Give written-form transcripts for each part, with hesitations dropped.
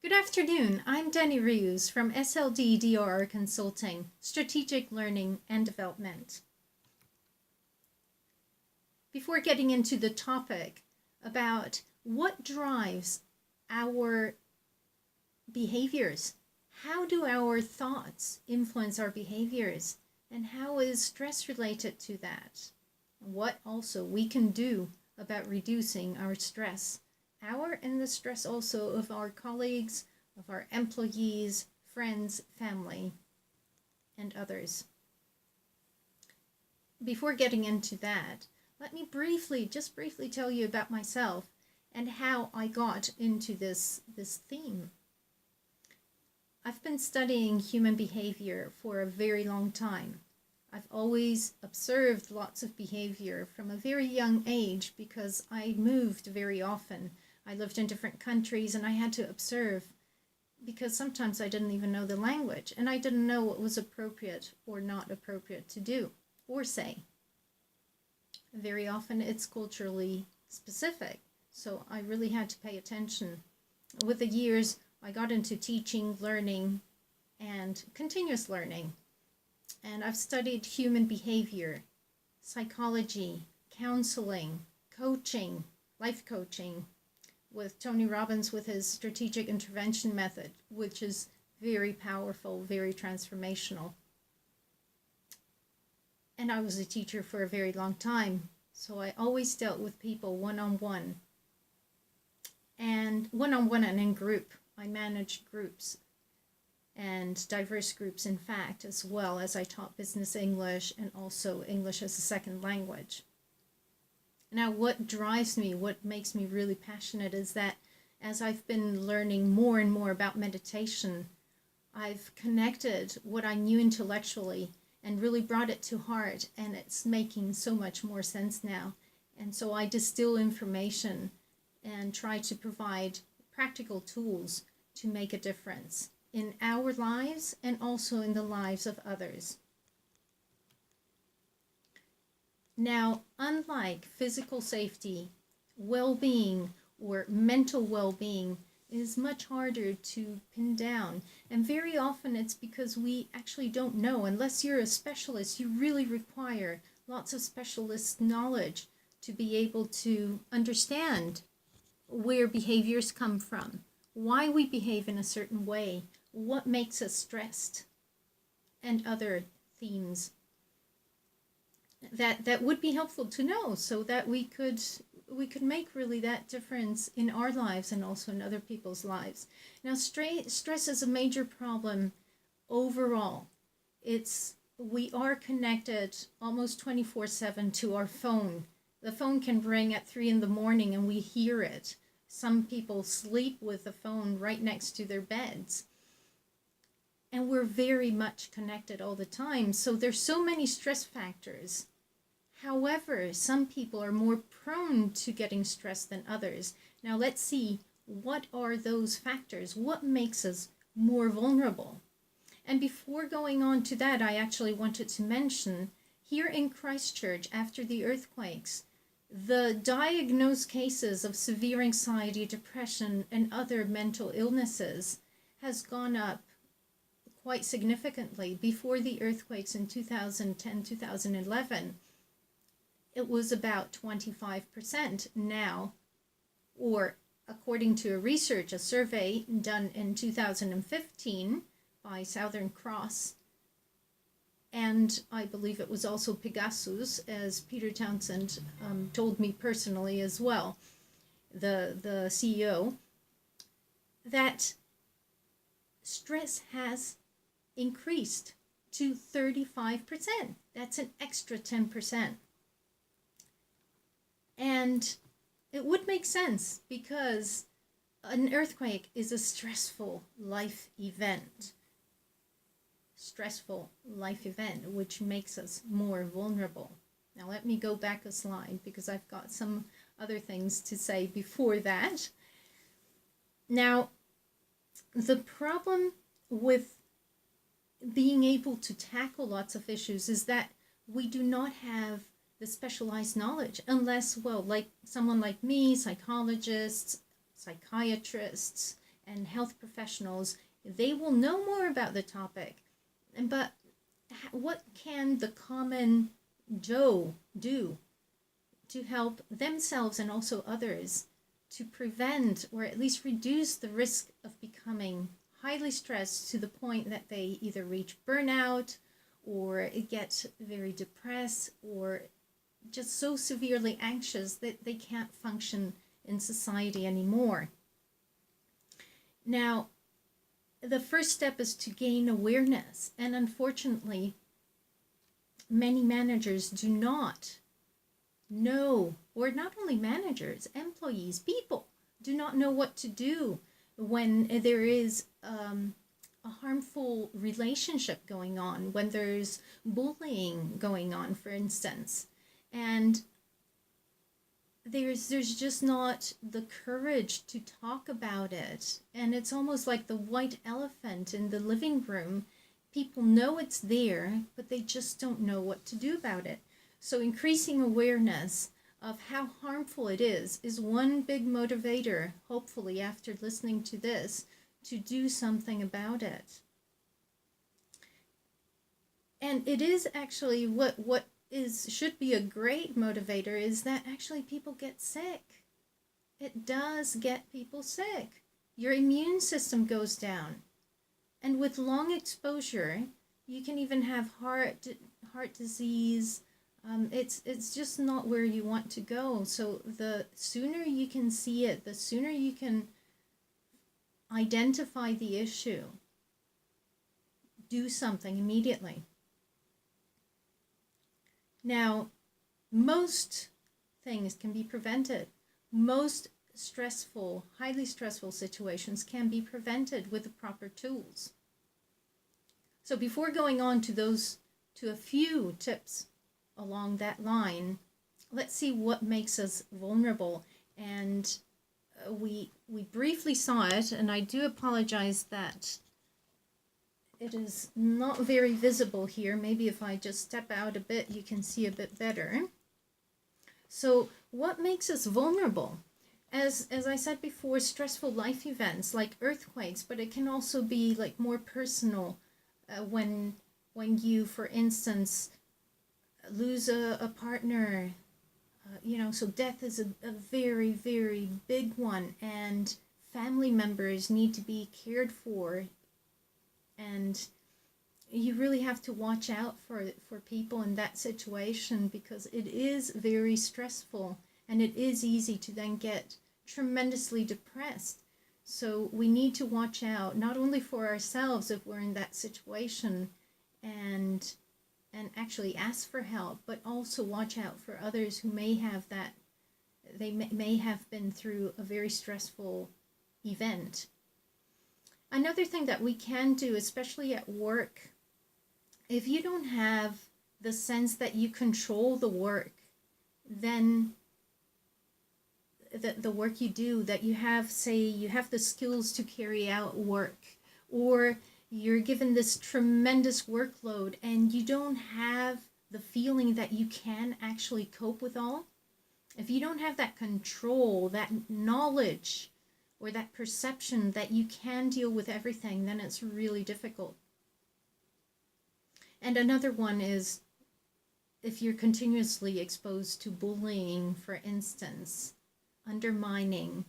Good afternoon. I'm Denny Rius from SLD DRR Consulting, Strategic Learning and Development. Before getting into the topic about what drives our behaviors, how do our thoughts influence our behaviors, and how is stress related to that? What also we can do about reducing our stress, and the stress also of our colleagues, of our employees, friends, family, and others. Before getting into that, let me briefly tell you about myself and how I got into this theme. I've been studying human behavior for a very long time. I've always observed lots of behavior from a very young age because I moved very often. I lived in different countries and I had to observe because sometimes I didn't even know the language and I didn't know what was appropriate or not appropriate to do or say. Very often it's culturally specific, so I really had to pay attention. With the years, I got into teaching, learning, and continuous learning. And I've studied human behavior, psychology, counseling, coaching, life coaching, with Tony Robbins with his strategic intervention method, which is very powerful, very transformational. And I was a teacher for a very long time, so I always dealt with people one-on-one. And one-on-one and in group. I managed groups and diverse groups, in fact, as well as I taught business English and also English as a second language. Now, what drives me, what makes me really passionate is that as I've been learning more and more about meditation, I've connected what I knew intellectually and really brought it to heart, and it's making so much more sense now. And so I distill information and try to provide practical tools to make a difference in our lives and also in the lives of others. Now, unlike physical safety, well-being or mental well-being is much harder to pin down. And very often it's because we actually don't know. Unless you're a specialist, you really require lots of specialist knowledge to be able to understand where behaviors come from, why we behave in a certain way, what makes us stressed, and other themes that would be helpful to know so that we could make really that difference in our lives and also in other people's lives. Now, stress is a major problem overall. We are connected almost 24/7 to our phone. The phone can ring at 3 in the morning and we hear it. Some people sleep with the phone right next to their beds. And we're very much connected all the time. So there's so many stress factors. However, some people are more prone to getting stressed than others. Now let's see, what are those factors? What makes us more vulnerable? And before going on to that, I actually wanted to mention, here in Christchurch, after the earthquakes, the diagnosed cases of severe anxiety, depression, and other mental illnesses has gone up quite significantly. Before the earthquakes in 2010, 2011, it was about 25% now, or according to a survey done in 2015 by Southern Cross, and I believe it was also Pegasus, as Peter Townsend told me personally as well, the CEO, that stress has increased to 35%. That's an extra 10%. And it would make sense because an earthquake is a stressful life event. Which makes us more vulnerable. Now let me go back a slide because I've got some other things to say before that. Now, the problem with being able to tackle lots of issues is that we do not have the specialized knowledge unless, well, like someone like me, psychologists, psychiatrists, and health professionals, they will know more about the topic. But what can the common Joe do to help themselves and also others to prevent or at least reduce the risk of becoming highly stressed to the point that they either reach burnout or get very depressed or just so severely anxious that they can't function in society anymore? Now, the first step is to gain awareness, and unfortunately, many managers do not know, or not only managers, employees, people do not know what to do when there is a harmful relationship going on, when there's bullying going on, for instance. And there's just not the courage to talk about it. And it's almost like the white elephant in the living room. People know it's there, but they just don't know what to do about it. So increasing awareness of how harmful it is one big motivator, hopefully after listening to this, to do something about it. And it is actually what should be a great motivator is that actually people get sick. It does get people sick. Your immune system goes down. And with long exposure, you can even have heart disease. It's just not where you want to go. So the sooner you can see it, the sooner you can identify the issue, do something immediately. Now, most things can be prevented. Most stressful, highly stressful situations can be prevented with the proper tools. So before going on to a few tips along that line, let's see what makes us vulnerable. And we briefly saw it, and I do apologize that it is not very visible here. Maybe if I just step out a bit, you can see a bit better. So what makes us vulnerable? As I said before, stressful life events like earthquakes, but it can also be like more personal when you, for instance, lose a partner. So death is a very, very big one, and family members need to be cared for. And you really have to watch out for people in that situation, because it is very stressful and it is easy to then get tremendously depressed. So we need to watch out, not only for ourselves if we're in that situation and actually ask for help, but also watch out for others who may have that, they may have been through a very stressful event. Another thing that we can do, especially at work, if you don't have the sense that you control the work, then the work you do, that you have, say, you have the skills to carry out work, or you're given this tremendous workload and you don't have the feeling that you can actually cope with all. If you don't have that control, that knowledge, or that perception that you can deal with everything, then it's really difficult. And another one is if you're continuously exposed to bullying, for instance, undermining,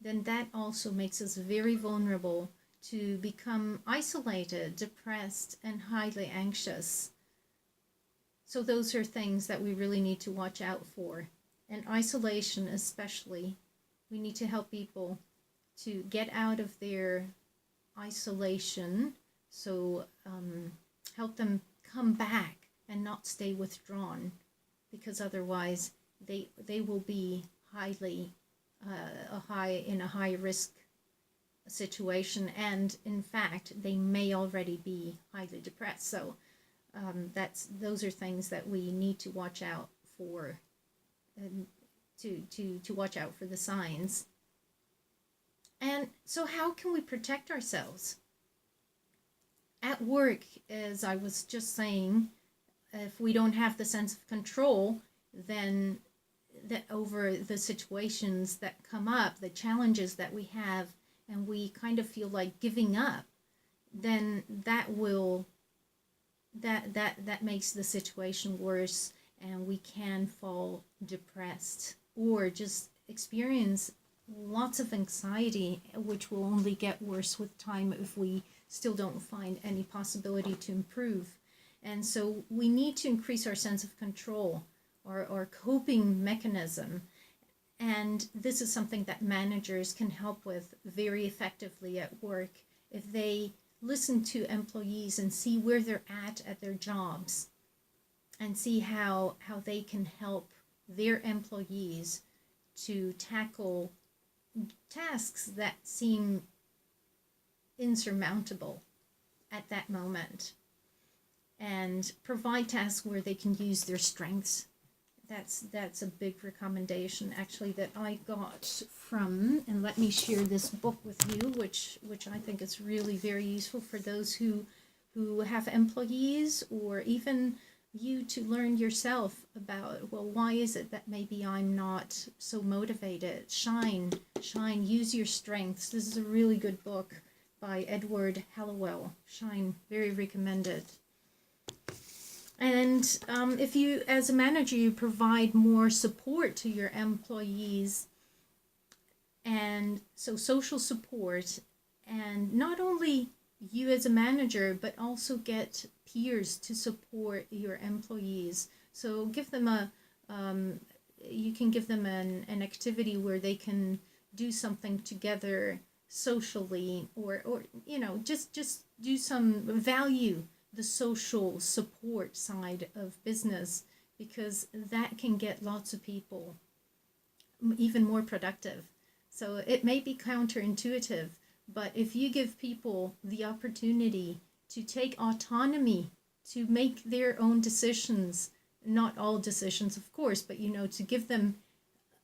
then that also makes us very vulnerable to become isolated, depressed, and highly anxious. So those are things that we really need to watch out for. And isolation especially, we need to help people to get out of their isolation, so help them come back and not stay withdrawn, because otherwise they will be highly in a high risk situation, and in fact they may already be highly depressed. So those are things that we need to watch out for, to watch out for the signs. And so how can we protect ourselves? At work, as I was just saying, if we don't have the sense of control, then that over the situations that come up, the challenges that we have, and we kind of feel like giving up, then that makes the situation worse, and we can fall depressed or just experience lots of anxiety, which will only get worse with time if we still don't find any possibility to improve. And so we need to increase our sense of control, or coping mechanism. And this is something that managers can help with very effectively at work if they listen to employees and see where they're at their jobs, and see how they can help their employees to tackle tasks that seem insurmountable at that moment, and provide tasks where they can use their strengths. That's a big recommendation actually that I got from, and let me share this book with you, which I think is really very useful for those who have employees, or even you to learn yourself about, well, why is it that maybe I'm not so motivated? Shine, use your strengths. This is a really good book by Edward Hallowell. Shine, very recommended. And if you, as a manager, you provide more support to your employees, and so social support, and not only you as a manager, but also get peers to support your employees. So give them you can give them an activity where they can do something together socially, or just do some value the social support side of business, because that can get lots of people even more productive. So it may be counterintuitive, but if you give people the opportunity to take autonomy, to make their own decisions, not all decisions of course, but to give them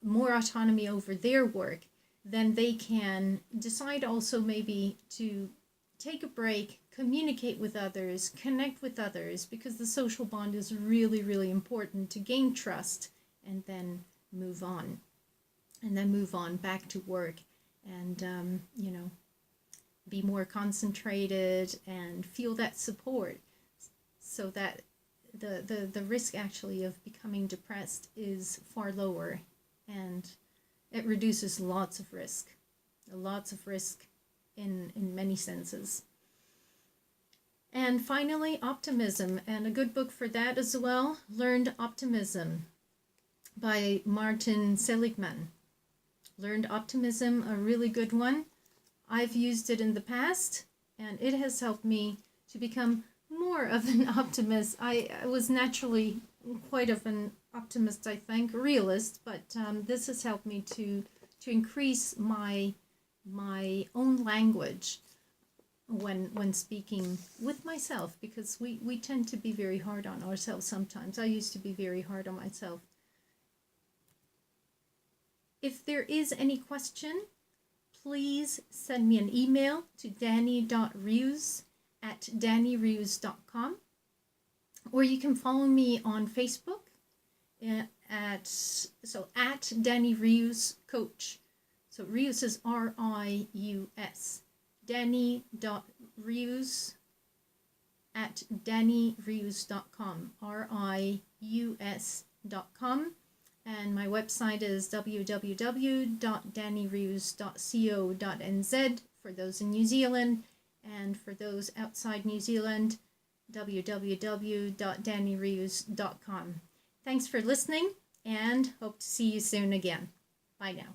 more autonomy over their work, then they can decide also maybe to take a break, communicate with others, connect with others, because the social bond is really, really important to gain trust, and then move on. And then move on back to work, and, be more concentrated and feel that support, so that the risk actually of becoming depressed is far lower, and it reduces lots of risk in many senses. And finally, optimism, and a good book for that as well, Learned Optimism by Martin Seligman. Learned Optimism, a really good one. I've used it in the past, and it has helped me to become more of an optimist. I was naturally quite of an optimist, I think, realist, but this has helped me to increase my own language when speaking with myself, because we tend to be very hard on ourselves sometimes. I used to be very hard on myself. If there is any question, please send me an email to danny.reus@dannyreus.com, or you can follow me on Facebook at Danny Reus Coach. So Reus is R-I-U-S. danny.reus@dannyreus.com, RIUS.com. And my website is www.dannyreus.co.nz for those in New Zealand, and for those outside New Zealand, www.dannyreus.com. Thanks for listening, and hope to see you soon again. Bye now.